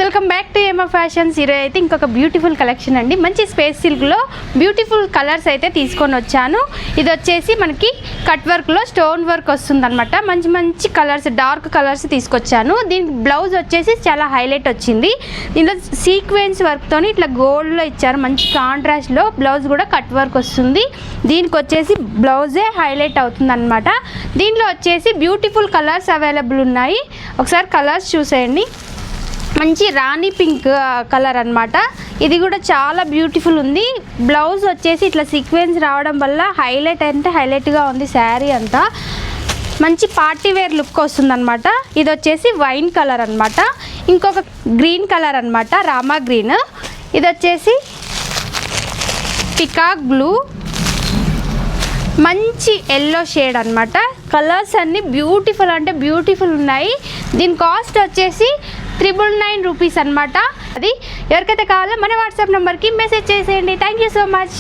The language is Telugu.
వెల్కమ్ బ్యాక్ టు ఏమా ఫ్యాషన్స్. ఈరోజు అయితే ఇంకొక బ్యూటిఫుల్ కలెక్షన్ అండి. మంచి స్పేస్ సిల్క్లో బ్యూటిఫుల్ కలర్స్ అయితే తీసుకొని వచ్చాను. ఇది వచ్చేసి మనకి కట్ వర్క్లో స్టోన్ వర్క్ వస్తుందన్నమాట. మంచి మంచి కలర్స్, డార్క్ కలర్స్ తీసుకొచ్చాను. దీనికి బ్లౌజ్ వచ్చేసి చాలా హైలైట్ వచ్చింది. దీనిలో సీక్వెన్స్ వర్క్తో ఇట్లా గోల్డ్లో ఇచ్చారు. మంచి కాంట్రాస్ట్లో బ్లౌజ్ కూడా కట్ వర్క్ వస్తుంది. దీనికి వచ్చేసి బ్లౌజే హైలైట్ అవుతుంది అనమాట. దీనిలో వచ్చేసి బ్యూటిఫుల్ కలర్స్ అవైలబుల్ ఉన్నాయి. ఒకసారి కలర్స్ చూసేయండి. మంచి రాణి పింక్ కలర్ అన్నమాట. ఇది కూడా చాలా బ్యూటిఫుల్ ఉంది. బ్లౌజ్ వచ్చేసి ఇట్లా సీక్వెన్స్ రావడం వల్ల హైలైట్ అంటే హైలైట్గా ఉంది శారీ అంతా. మంచి పార్టీ వేర్ లుక్ వస్తుంది అనమాట. ఇది వచ్చేసి వైన్ కలర్ అనమాట. ఇంకొక గ్రీన్ కలర్ అనమాట, రామా గ్రీన్. ఇది వచ్చేసి పికాక్ బ్లూ, మంచి ఎల్లో షేడ్ అనమాట. కలర్స్ అన్నీ బ్యూటిఫుల్ అంటే బ్యూటిఫుల్ ఉన్నాయి. దీని కాస్ట్ వచ్చేసి 999 రూపీస్ అనమాట. అది ఎవరికైతే కావాలో మన వాట్సాప్ నెంబర్కి మెసేజ్ చేసేయండి. Thank you so much.